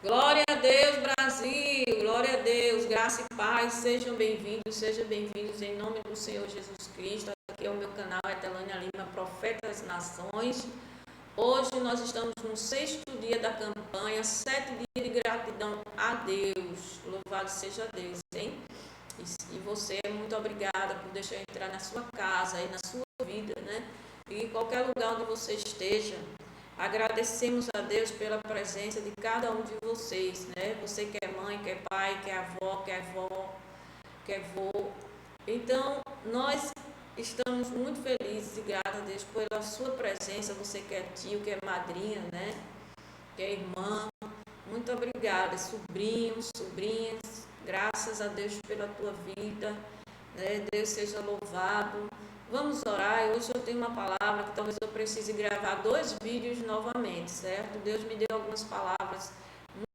Glória a Deus, Brasil! Glória a Deus, graça e paz, sejam bem-vindos em nome do Senhor Jesus Cristo. Aqui é o meu canal, Etelânia Lima, Profeta das Nações. Hoje nós estamos no 6º dia da campanha, 7 dias de gratidão a Deus. Louvado seja Deus, hein? E você, muito obrigada por deixar eu entrar na sua casa e na sua vida, né? E em qualquer lugar onde você esteja. Agradecemos a Deus pela presença de cada um de vocês, né? Você que é mãe, que é pai, que é avó, que é avó, que é vô. Então, nós estamos muito felizes e gratos a Deus pela sua presença. Você que é tio, que é madrinha, né? Que é irmã. Muito obrigada, sobrinhos, sobrinhas. Graças a Deus pela tua vida, né? Deus seja louvado. Vamos orar. Hoje eu tenho uma palavra que talvez eu precise gravar 2 vídeos novamente, certo? Deus me deu algumas palavras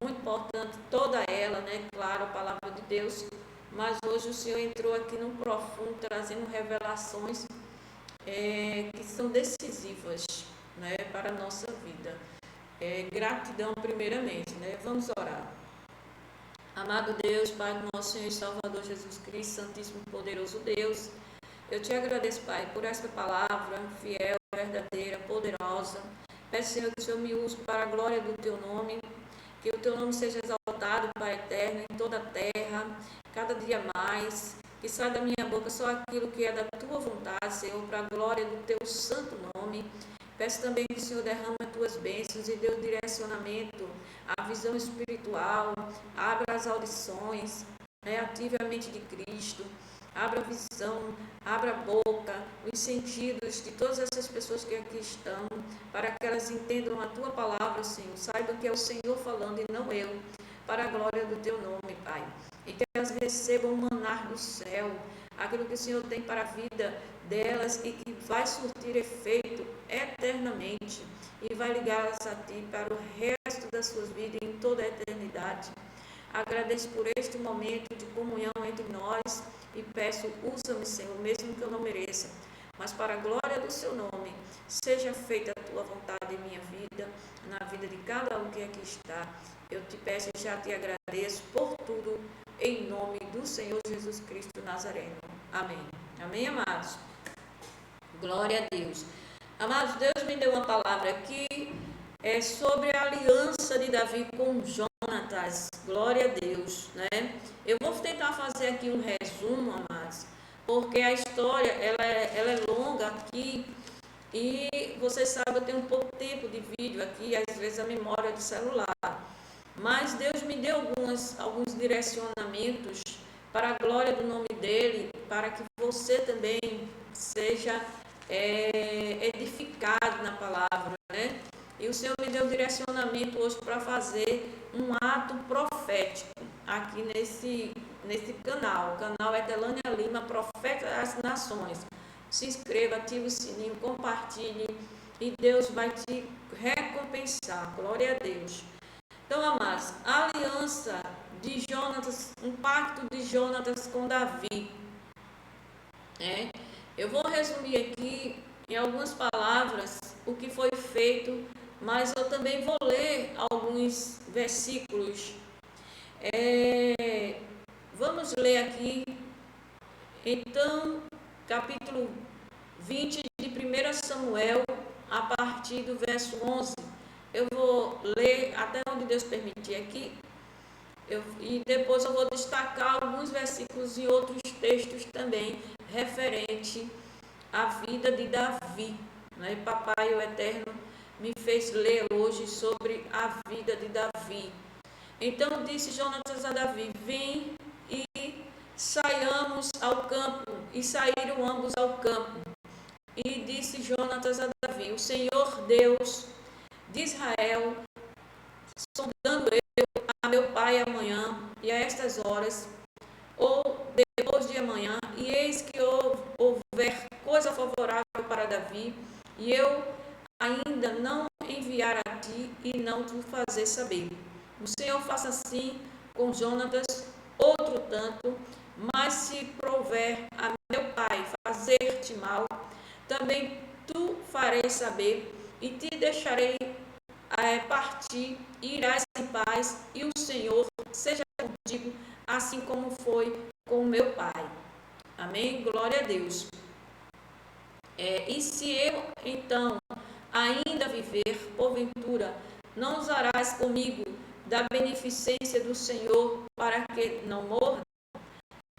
muito importantes, toda ela, né? Claro, a palavra de Deus. Mas hoje o Senhor entrou aqui no profundo, trazendo revelações que são decisivas, né? Para a nossa vida. Gratidão primeiramente, né? Vamos orar. Amado Deus, Pai do nosso Senhor e Salvador Jesus Cristo, Santíssimo e Poderoso Deus, eu te agradeço, Pai, por esta palavra fiel, verdadeira, poderosa. Peço, Senhor, que o Senhor me use para a glória do Teu nome, que o Teu nome seja exaltado, Pai eterno, em toda a terra, cada dia mais, que saia da minha boca só aquilo que é da Tua vontade, Senhor, para a glória do Teu santo nome. Peço também que o Senhor derrame as Tuas bênçãos e dê o direcionamento, a visão espiritual, abra as audições, ative a mente de Cristo, abra a visão, abra a boca, os sentidos de todas essas pessoas que aqui estão, para que elas entendam a Tua palavra, Senhor. Saibam que é o Senhor falando e não eu, para a glória do Teu nome, Pai. E que elas recebam o maná do céu, aquilo que o Senhor tem para a vida delas e que vai surtir efeito eternamente e vai ligá-las a Ti para o resto das suas vidas em toda a eternidade. Agradeço por este momento de comunhão entre nós e peço, usa-me, Senhor, mesmo que eu não mereça, mas para a glória do Seu nome, seja feita a Tua vontade em minha vida, na vida de cada um que aqui está. Eu te peço e já te agradeço por tudo, em nome do Senhor Jesus Cristo Nazareno. Amém. Amém, amados? Glória a Deus. Amados, Deus me deu uma palavra aqui sobre a aliança de Davi com Jonatas. Glória a Deus, né? Eu vou tentar fazer aqui um resumo, amados, porque a história ela é longa aqui e você sabe, eu tenho um pouco tempo de vídeo aqui, às vezes a memória do celular. Mas Deus me deu alguns direcionamentos para a glória do nome dele, para que você também seja edificado na palavra, né? E o Senhor me deu direcionamento hoje para fazer um ato profético aqui nesse canal. O canal Etelânia Lima, Profeta das Nações. Se inscreva, ative o sininho, compartilhe e Deus vai te recompensar. Glória a Deus. Então, amados, a aliança de Jonatas, um pacto de Jonatas com Davi. Eu vou resumir aqui em algumas palavras o que foi feito, mas eu também vou ler alguns versículos. Vamos ler aqui, então, capítulo 20 de 1 Samuel, a partir do verso 11. Eu vou ler até onde Deus permitir aqui, e depois eu vou destacar alguns versículos e outros textos também, referente à vida de Davi. Né? Papai, o Eterno, me fez ler hoje sobre a vida de Davi. Então disse Jonatas a Davi: vem e saiamos ao campo. E saíram ambos ao campo. E disse Jonatas a Davi: o Senhor Deus de Israel, sondando eu a meu pai amanhã e a estas horas, ou depois de amanhã, e eis que houver coisa favorável para Davi, e eu ainda não enviar a ti e não te fazer saber. O Senhor faça assim com Jonatas, outro tanto, mas se prover a meu pai fazer-te mal, também tu farei saber, e te deixarei partir, e irás em paz, e o Senhor seja contigo, assim como foi com meu pai. Amém? Glória a Deus. E se eu, então, ainda viver, porventura, não usarás comigo da beneficência do Senhor para que não morra?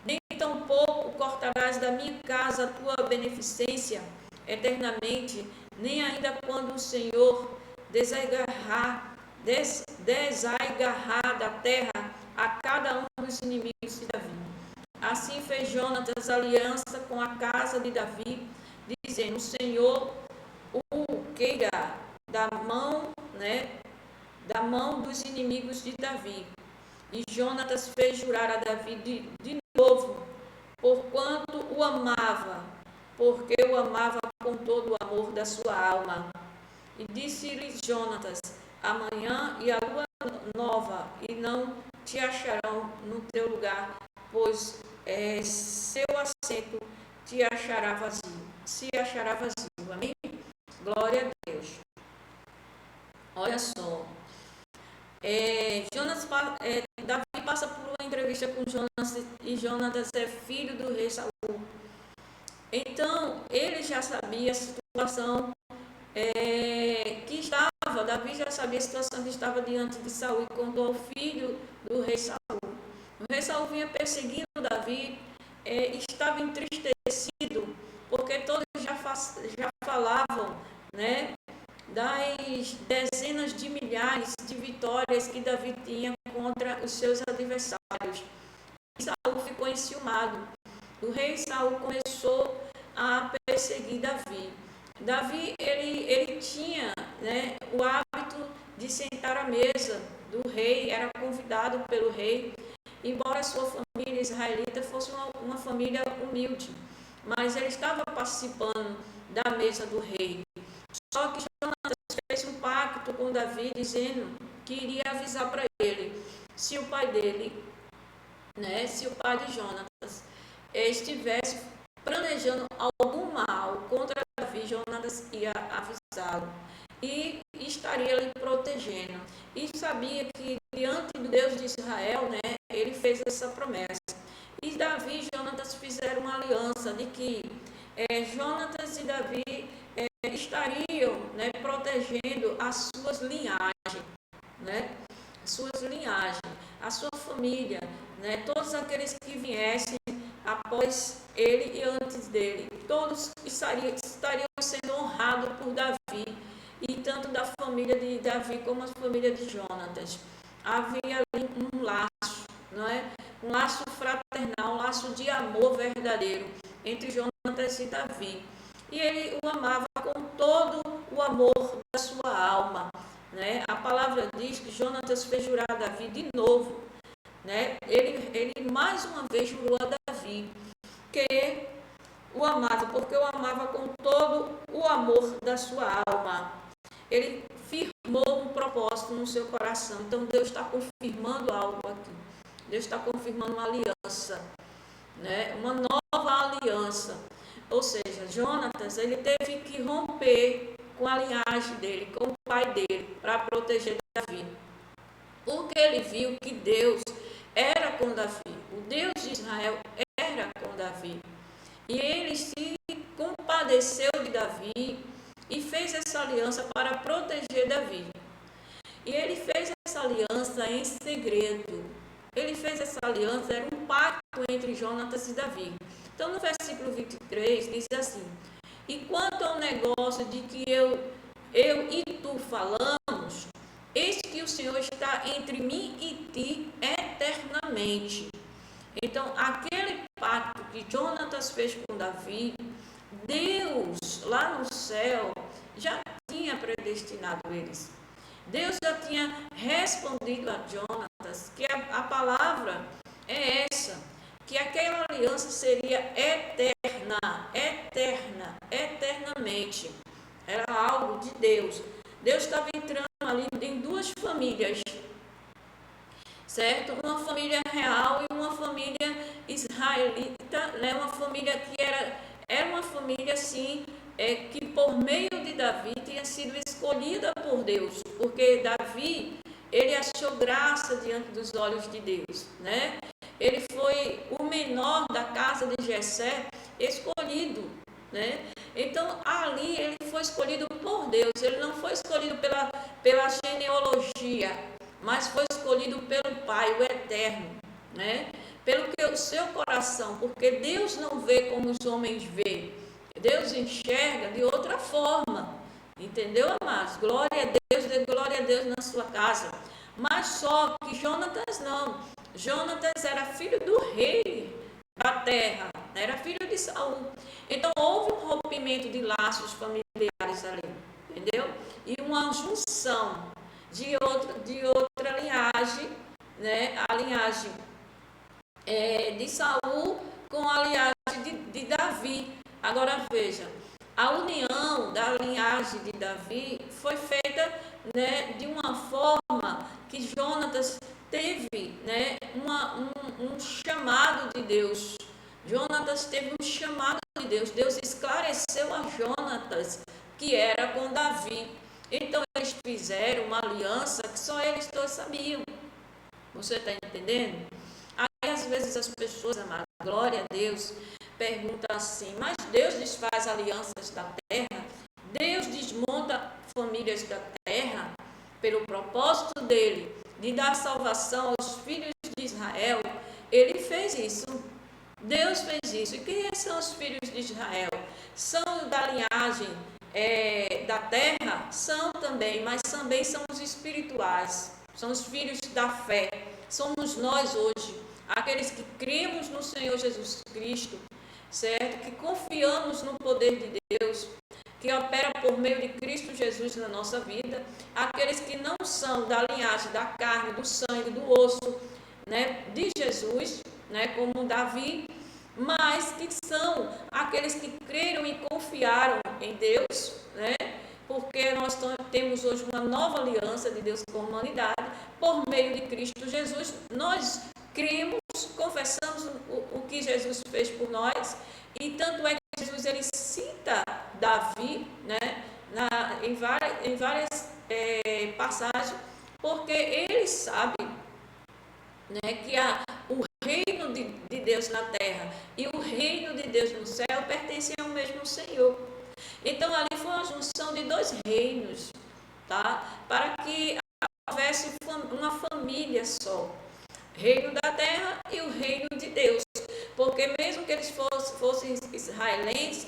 Nem tampouco cortarás da minha casa a tua beneficência eternamente, nem ainda quando o Senhor desaigarrar da terra a cada um dos inimigos de Davi. Assim fez Jonatas aliança com a casa de Davi, dizendo: o Senhor o queira da mão, da mão dos inimigos de Davi. E Jonatas fez jurar a Davi de novo, porquanto o amava, porque o amava com todo o amor da sua alma. E disse-lhe Jonatas: amanhã e a lua nova, e não te acharão no teu lugar, pois seu assento te achará vazio, se achará vazio. Amém? Glória a Deus. Olha só. Davi passa por uma entrevista com Jonatas, e Jonatas é filho do rei Saul. Então, ele já sabia a situação que estava, Davi já sabia a situação que estava diante de Saul, e contou ao filho do rei Saul. O rei Saul vinha perseguindo Davi, estava entristecido, porque todos já falavam, das dezenas de milhares de vitórias que Davi tinha contra os seus adversários. E Saul ficou enciumado. O rei Saul começou a perseguir Davi. Davi, ele tinha o hábito de sentar à mesa do rei, era convidado pelo rei, embora sua família israelita fosse uma família humilde, mas ele estava participando da mesa do rei. Só que Jonatas fez um pacto com Davi, dizendo que iria avisar para ele, se o pai dele, se o pai de Jonatas estivesse planejando algum mal contra Davi, Jonatas ia avisá-lo e estaria lhe protegendo. E sabia que diante do Deus de Israel, ele fez essa promessa. E Davi e Jonatas fizeram uma aliança de que Jonatas e Davi estariam protegendo as suas linhagens, a sua família, todos aqueles que viessem após ele e antes dele, todos estariam sendo honrados por Davi, e tanto da família de Davi como a família de Jonatas. Havia ali um laço, um laço fraternal, um laço de amor verdadeiro entre Jonatas e Davi. E ele o amava com todo o amor da sua alma. A palavra diz que Jonatas fez jurar a Davi de novo. Ele mais uma vez jurou a Davi que o amava, porque o amava com todo o amor da sua alma. Ele firmou um propósito no seu coração. Então Deus está confirmando algo aqui. Deus está confirmando uma aliança, uma nova aliança. Ou seja, Jonatas, ele teve que romper com a linhagem dele, com o pai dele, para proteger Davi. Porque ele viu que Deus era com Davi. O Deus de Israel era com Davi. E ele se compadeceu de Davi e fez essa aliança para proteger Davi. E ele fez essa aliança em segredo. Ele fez essa aliança, era um pacto entre Jonatas e Davi. Então, no versículo 23, diz assim: e quanto ao negócio de que eu e tu falamos, eis que o Senhor está entre mim e ti eternamente. Então, aquele pacto que Jonatas fez com Davi, Deus, lá no céu, já tinha predestinado eles. Deus já tinha respondido a Jonatas que a palavra é essa, que aquela aliança seria eternamente. Era algo de Deus. Deus estava entrando ali em duas famílias, certo? Uma família real e uma família israelita, uma família que era uma família assim, que por meio de Davi tinha sido escolhida por Deus, porque Davi ele achou graça diante dos olhos de Deus, né? Ele foi o menor da casa de Jessé, escolhido, né? Então ali ele foi escolhido por Deus, ele não foi escolhido pela genealogia, mas foi escolhido pelo Pai, o Eterno, né? Pelo que o seu coração, porque Deus não vê como os homens veem, Deus enxerga de outra forma, entendeu, amados? Glória a Deus, dê glória a Deus na sua casa. Mas só que Jonatas não. Jonatas era filho do rei da terra, era filho de Saul. Então houve um rompimento de laços familiares ali, entendeu? E uma junção de outra linhagem, né? A linhagem de Saul com a linhagem de Davi. Agora veja, a união da linhagem de Davi foi feita, né, de uma forma que Jonatas teve, né, um chamado de Deus. Jonatas teve um chamado de Deus. Deus esclareceu a Jonatas que era com Davi. Então eles fizeram uma aliança que só eles dois sabiam. Você está entendendo? Aí às vezes as pessoas, amadas, glória a Deus, perguntam assim, mas Deus desfaz alianças da terra? Deus desmonta famílias da terra pelo propósito dele de dar salvação aos filhos de Israel? Ele fez isso. Deus fez isso. E quem são os filhos de Israel? São da linhagem da terra? São também, mas também são os espirituais. São os filhos da fé. Somos nós hoje, aqueles que cremos no Senhor Jesus Cristo, certo? Que confiamos no poder de Deus, que opera por meio de Cristo Jesus na nossa vida. Aqueles que não são da linhagem da carne, do sangue, do osso, né, de Jesus, né, como Davi, mas que são aqueles que creram e confiaram em Deus, né, porque nós temos hoje uma nova aliança de Deus com a humanidade, por meio de Cristo Jesus. Nós cremos, confessamos o que Jesus fez por nós, e tanto é que Jesus ele cita Davi, né, em várias passagens, porque ele sabe, né, que o reino de Deus na terra e o reino de Deus no céu pertencem ao mesmo Senhor. Então ali foi uma junção de dois reinos, tá? Para que houvesse uma família só, reino da terra e o reino de Deus, porque mesmo que eles fossem israelitas,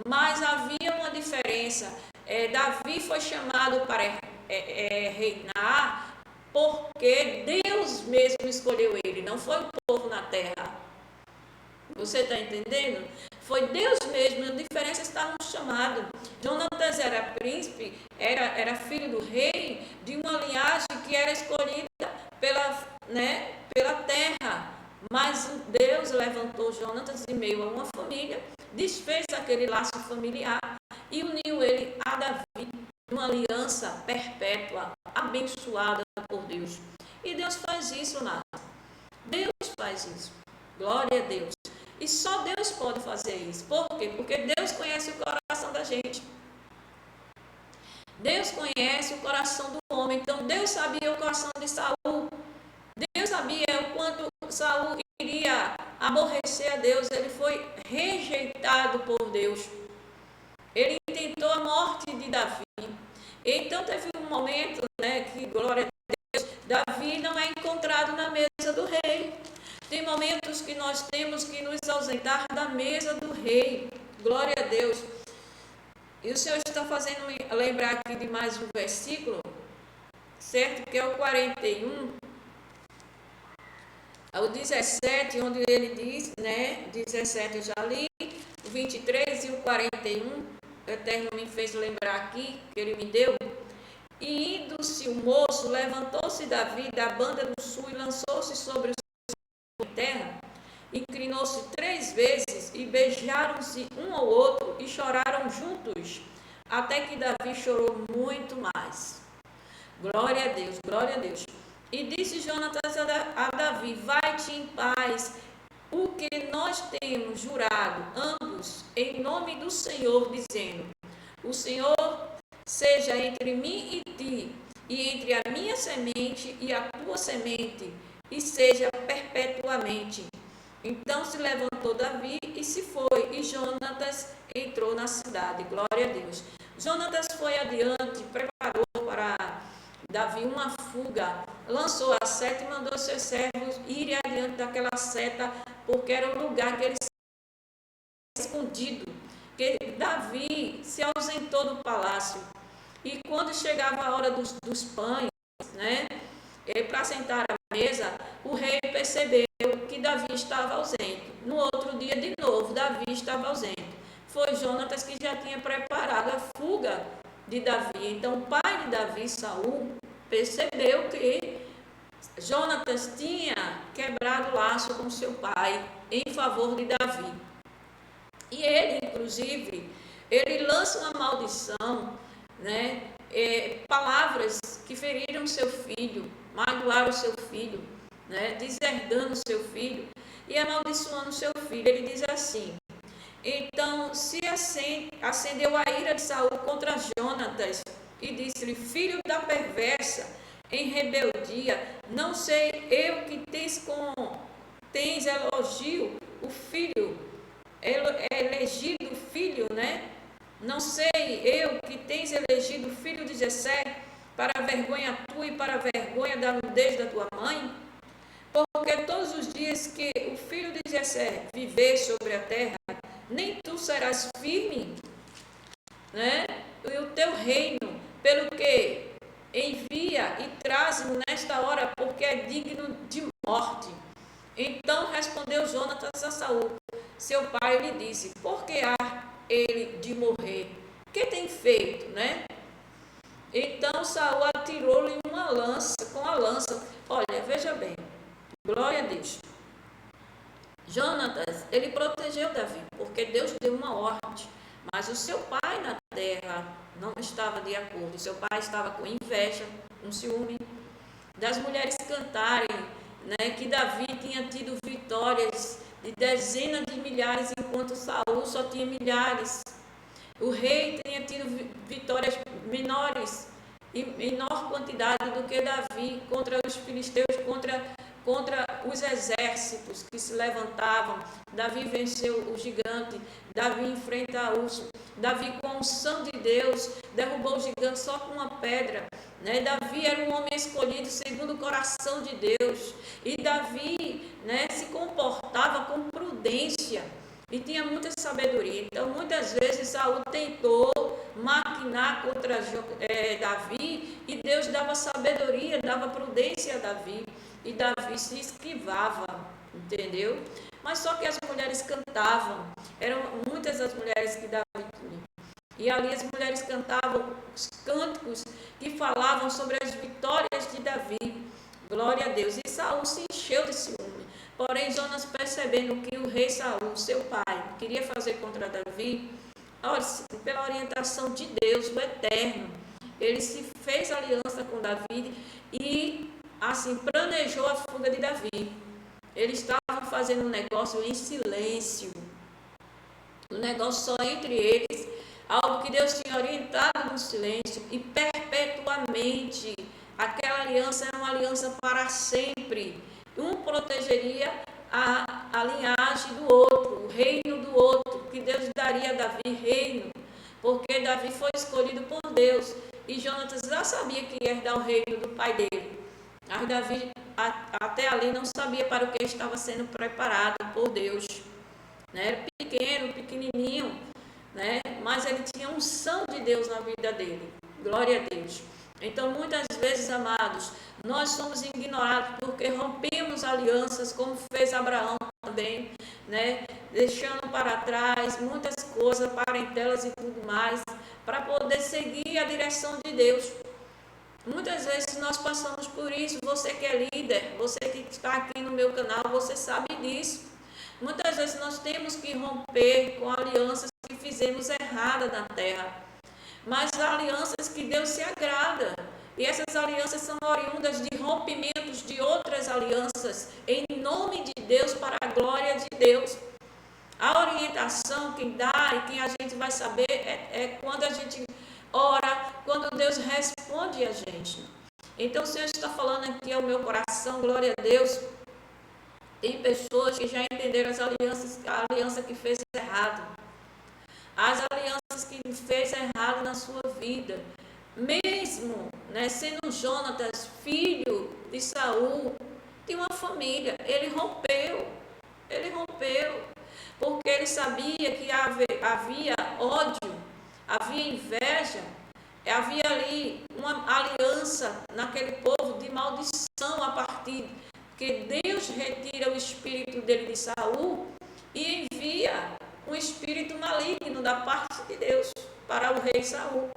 mas havia uma diferença. Davi foi chamado para reinar porque Deus mesmo escolheu ele, não foi o povo na terra. Você está entendendo? Foi Deus mesmo, a diferença está no chamado. Jonatas era príncipe, era filho do rei, de uma linhagem que era escolhida pela terra. Mas Deus levantou Jonatas em meio a uma família, desfez aquele laço familiar e uniu ele a Davi, uma aliança perpétua, abençoada por Deus. E Deus faz isso, amado. Deus faz isso. Glória a Deus. E só Deus pode fazer isso. Por quê? Porque Deus conhece o coração da gente. Deus conhece o coração do homem. Então Deus sabia o coração de Saul. Deus sabia o quanto Saul iria aborrecer a Deus. Ele foi rejeitado por Deus. Ele tentou a morte de Davi. Então teve um momento, né, que, glória a Deus, Davi não é encontrado na mesa do rei. Tem momentos que nós temos que nos ausentar da mesa do rei. Glória a Deus. E o Senhor está fazendo me lembrar aqui de mais um versículo, certo? Que é o 41, o 17, onde ele diz, né? 17 eu já li, o 23 e o 41, o Eterno me fez lembrar aqui, que ele me deu. E indo-se o moço, levantou-se Davi da banda do sul e lançou-se sobre o terra, inclinou-se 3 vezes e beijaram-se um ao outro e choraram juntos, até que Davi chorou muito mais. Glória a Deus, glória a Deus. E disse Jonatas a Davi: vai-te em paz, o que nós temos jurado, ambos, em nome do Senhor, dizendo: o Senhor seja entre mim e ti, e entre a minha semente e a tua semente, e seja perpetuamente. Então se levantou Davi e se foi, e Jonatas entrou na cidade. Glória a Deus. Jonatas foi adiante, preparou para Davi uma fuga, lançou a seta e mandou seus servos irem adiante daquela seta, porque era o lugar que ele estava escondido. Que Davi se ausentou do palácio. E quando chegava a hora dos pães, né, para sentar à mesa, o rei percebeu que Davi estava ausente. No outro dia, de novo, Davi estava ausente. Foi Jonatas que já tinha preparado a fuga de Davi. Então, o pai de Davi, Saul, percebeu que Jonatas tinha quebrado o laço com seu pai em favor de Davi. E ele, inclusive, ele lança uma maldição, né? Palavras que feriram seu filho, magoaram seu filho, né? Deserdando seu filho e amaldiçoando seu filho. Ele diz assim: então se acendeu a ira de Saul contra Jonatas e disse-lhe: filho da perversa, em rebeldia, não sei eu que tens elogio o filho, elegido o filho, né? Não sei eu que tens elegido o filho de Jessé para a vergonha tua e para a vergonha da nudez da tua mãe? Porque todos os dias que o filho de Jessé viver sobre a terra, nem tu serás firme, né? E o teu reino, pelo que envia e traz-no nesta hora, porque é digno de morte. Então respondeu Jonatas a Saul, seu pai, lhe disse: por que há ele de morrer? Que tem feito, né? Então Saul atirou-lhe uma lança, com a lança. Olha, veja bem, glória a Deus. Jonatas, ele protegeu Davi, porque Deus deu uma ordem, mas o seu pai na terra não estava de acordo. Seu pai estava com inveja, com ciúme das mulheres cantarem, né, que Davi tinha tido vitórias de dezenas de milhares, enquanto Saul só tinha milhares. O rei tinha tido vitórias menores, em menor quantidade do que Davi contra os filisteus, contra os exércitos que se levantavam. Davi venceu o gigante, Davi enfrenta a urso, Davi com a unção de Deus derrubou o gigante só com uma pedra, né? Davi era um homem escolhido segundo o coração de Deus, e Davi, né, se comportava com prudência e tinha muita sabedoria. Então muitas vezes Saul tentou maquinar contra Davi, e Deus dava sabedoria, dava prudência a Davi, e Davi se esquivava, entendeu? Mas só que as mulheres cantavam, eram muitas as mulheres que Davi tinha, e ali as mulheres cantavam os cânticos que falavam sobre as vitórias de Davi. Glória a Deus. E Saul se encheu de ciúme. Porém, Jonas, percebendo que o rei Saul, seu pai, queria fazer contra Davi, pela orientação de Deus, o Eterno, ele se fez aliança com Davi e assim planejou a fuga de Davi. Ele estava fazendo um negócio em silêncio, um negócio só entre eles, algo que Deus tinha orientado no silêncio, e perpetuamente aquela aliança era uma aliança para sempre. Um protegeria a linhagem do outro, o reino do outro, que Deus daria a Davi reino, porque Davi foi escolhido por Deus, e Jonatas já sabia que ia herdar o reino do pai dele. Mas Davi até ali não sabia para o que estava sendo preparado por Deus, né? Era pequenininho, né? Mas ele tinha unção de Deus na vida dele. Glória a Deus. Então, muitas vezes, amados, nós somos ignorados porque rompemos alianças, como fez Abraão também, né? Deixando para trás muitas coisas, parentelas e tudo mais, para poder seguir a direção de Deus. Muitas vezes nós passamos por isso. Você que é líder, você que está aqui no meu canal, você sabe disso. Muitas vezes nós temos que romper com alianças que fizemos errada na terra, mas alianças que Deus se agrada, e essas alianças são oriundas de rompimentos de outras alianças, em nome de Deus, para a glória de Deus. A orientação quem dá e quem a gente vai saber é quando a gente ora quando Deus responde a gente. Então o Senhor está falando aqui ao meu coração, glória a Deus. Tem pessoas que já entenderam a aliança que fez errado, as alianças que fez errado na sua vida. Mesmo, né, sendo Jonatas, filho de Saul, de uma família, ele rompeu, porque ele sabia que havia ódio, havia inveja, havia ali uma aliança naquele povo de maldição a partir que Deus retira o espírito dele de Saul e envia um espírito maligno da parte de Deus para o rei Saul.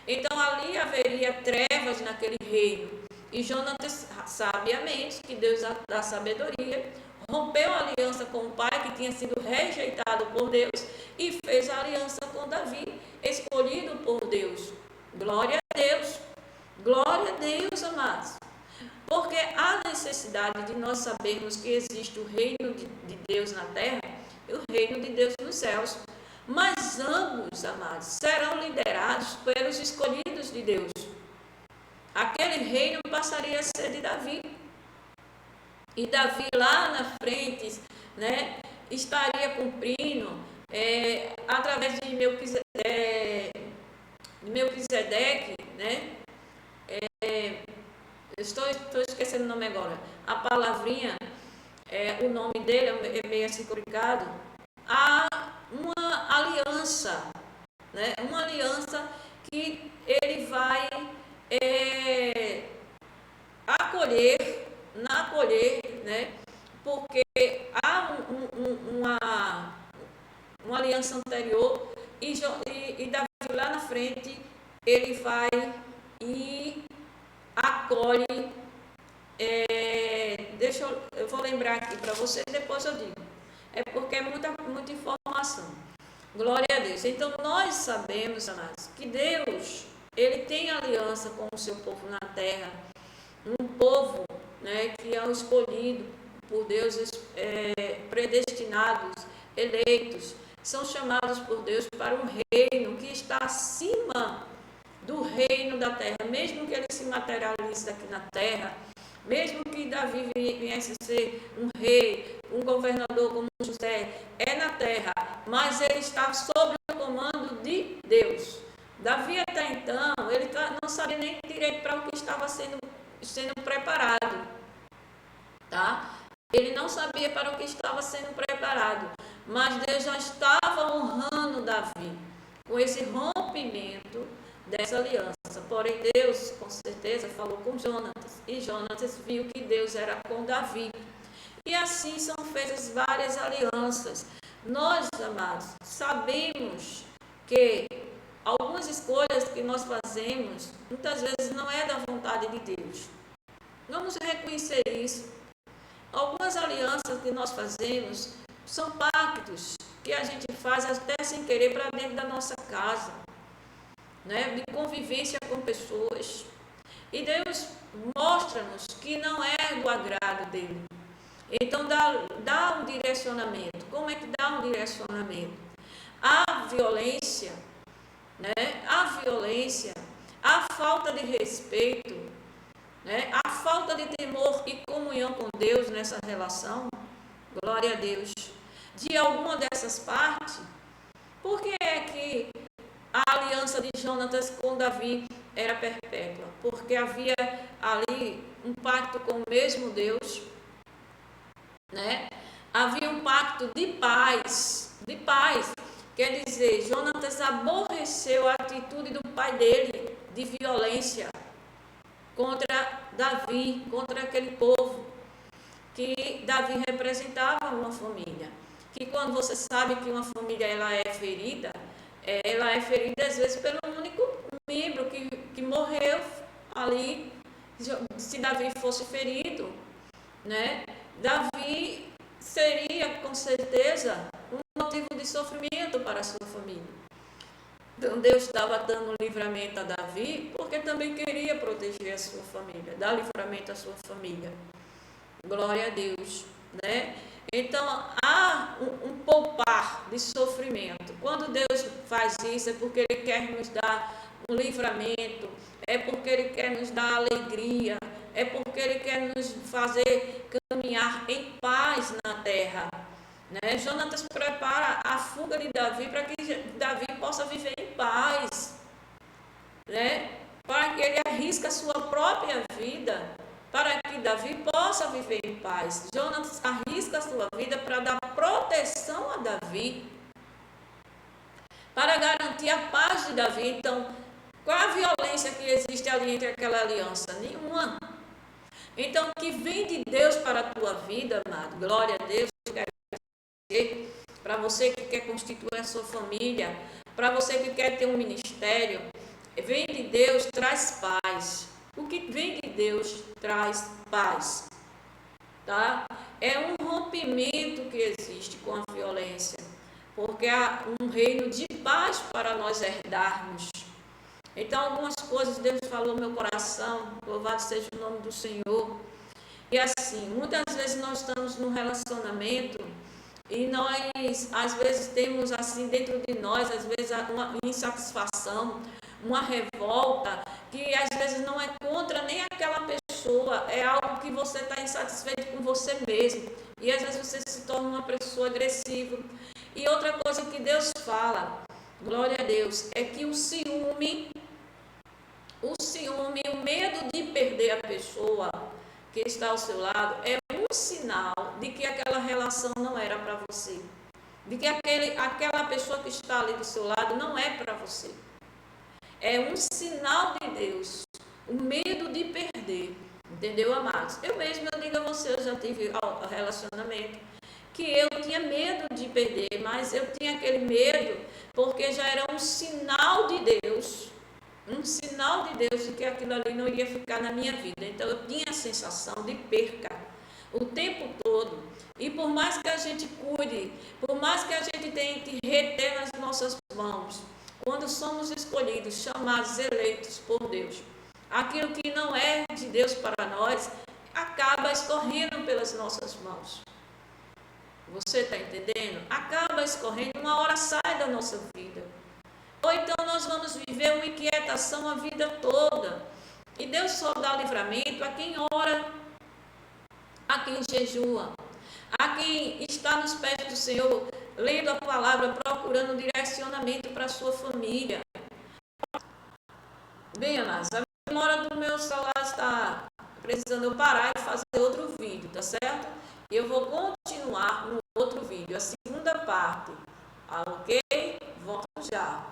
Então ali haveria trevas naquele reino. E Jonatas, sabiamente, que Deus dá sabedoria, rompeu a aliança com o pai, que tinha sido rejeitado por Deus, e fez a aliança com Davi, escolhido por Deus. Glória a Deus. Glória a Deus, amados. Porque há necessidade de nós sabermos que existe o reino de Deus na terra e o reino de Deus nos céus. Mas ambos, amados, serão liderados pelos escolhidos de Deus. Aquele reino passaria a ser de Davi. E Davi lá na frente, né, estaria cumprindo, através de Melquisedeque, né? Estou esquecendo o nome agora. A palavrinha, o nome dele é meio assim complicado. Há uma aliança, né? Uma aliança que ele vai acolher, né? Porque há uma aliança anterior e Davi lá na frente ele vai e acolhe. Eu vou lembrar aqui para você, depois eu digo. É porque é muita informação. Glória a Deus. Então nós sabemos, amados, que Deus, ele tem aliança com o seu povo na terra. Um povo, né, que é o escolhido por Deus, predestinados, eleitos, são chamados por Deus para um reino que está acima do reino da terra. Mesmo que ele se materialize aqui na terra, mesmo que Davi viesse a ser um rei, um governador como José, é na terra, mas ele está sob o comando de Deus. Davi até então, ele não sabia nem direito para o que estava sendo preparado, tá? Ele não sabia para o que estava sendo preparado, mas Deus já estava honrando Davi com esse rompimento dessa aliança. Porém Deus, com certeza, falou com Jonatas, e Jonatas viu que Deus era com Davi. E assim são feitas várias alianças. Nós, amados, sabemos que algumas escolhas que nós fazemos, muitas vezes não é da vontade de Deus. Vamos reconhecer isso. Algumas alianças que nós fazemos são pactos que a gente faz até sem querer para dentro da nossa casa, né? De convivência com pessoas. E Deus mostra-nos que não é do agrado dele. Então dá um direcionamento. Como é que dá um direcionamento? A violência, né? A falta de respeito, né? A falta de temor e comunhão com Deus nessa relação, glória a Deus, de alguma dessas partes. Por que é que a aliança de Jonatas com Davi era perpétua? Porque havia ali um pacto com o mesmo Deus, né? Havia um pacto de paz, quer dizer, Jonatas aborreceu a atitude do pai dele de violência contra Davi, contra aquele povo, que Davi representava uma família, que quando você sabe que uma família ela é ferida às vezes pelo único membro que morreu ali. Se Davi fosse ferido, né, Davi seria com certeza um motivo de sofrimento para a sua família. Então Deus estava dando livramento a Davi porque também queria proteger a sua família, dar livramento à sua família. Glória a Deus, né? Então há um poupar de sofrimento. Quando Deus faz isso é porque Ele quer nos dar um livramento, é porque Ele quer nos dar alegria, é porque Ele quer nos fazer caminhar em paz na terra. Né? Jonatas prepara a fuga de Davi para que Davi possa viver em paz, né? Para que ele arrisque a sua própria vida, para que Davi possa viver em paz. Jonatas arrisca a sua vida para dar proteção a Davi, para garantir a paz de Davi. Então, qual a violência que existe ali entre aquela aliança? Nenhuma. Então, o que vem de Deus para a tua vida, amado, glória a Deus, para você que quer constituir a sua família, para você que quer ter um ministério, vem de Deus, traz paz. O que vem de Deus traz paz, tá? É um rompimento que existe com a violência, porque há um reino de paz para nós herdarmos. Então, algumas coisas Deus falou no meu coração, louvado seja o nome do Senhor. E assim, muitas vezes nós estamos num relacionamento e nós, às vezes, temos assim dentro de nós, às vezes, uma insatisfação, uma revolta, que às vezes não é contra nem aquela pessoa, é algo que você está insatisfeito com você mesmo. E às vezes você se torna uma pessoa agressiva. E outra coisa que Deus fala, glória a Deus, é que o ciúme, o medo de perder a pessoa que está ao seu lado, é um sinal de que aquela relação não era para você, de que aquela pessoa que está ali do seu lado não é para você. É um sinal de Deus, o medo de perder, entendeu, amados? Eu mesma, eu digo a você, eu já tive relacionamento que eu tinha medo de perder, mas eu tinha aquele medo porque já era um sinal de Deus, de que aquilo ali não iria ficar na minha vida. Então eu tinha a sensação de perca o tempo todo. E por mais que a gente cuide, por mais que a gente tente reter nas nossas mãos, quando somos escolhidos, chamados, eleitos por Deus, aquilo que não é de Deus para nós acaba escorrendo pelas nossas mãos. Você está entendendo? Acaba escorrendo, uma hora sai da nossa vida. Ou então nós vamos viver uma inquietação a vida toda. E Deus só dá livramento a quem ora, a quem jejua, a quem está nos pés do Senhor, lendo a palavra, procurando um direcionamento para a sua família. Bem, amados, a memória do meu celular está precisando eu parar e fazer outro vídeo, tá certo? E eu vou continuar no outro vídeo, a segunda parte. Ok? Volto já.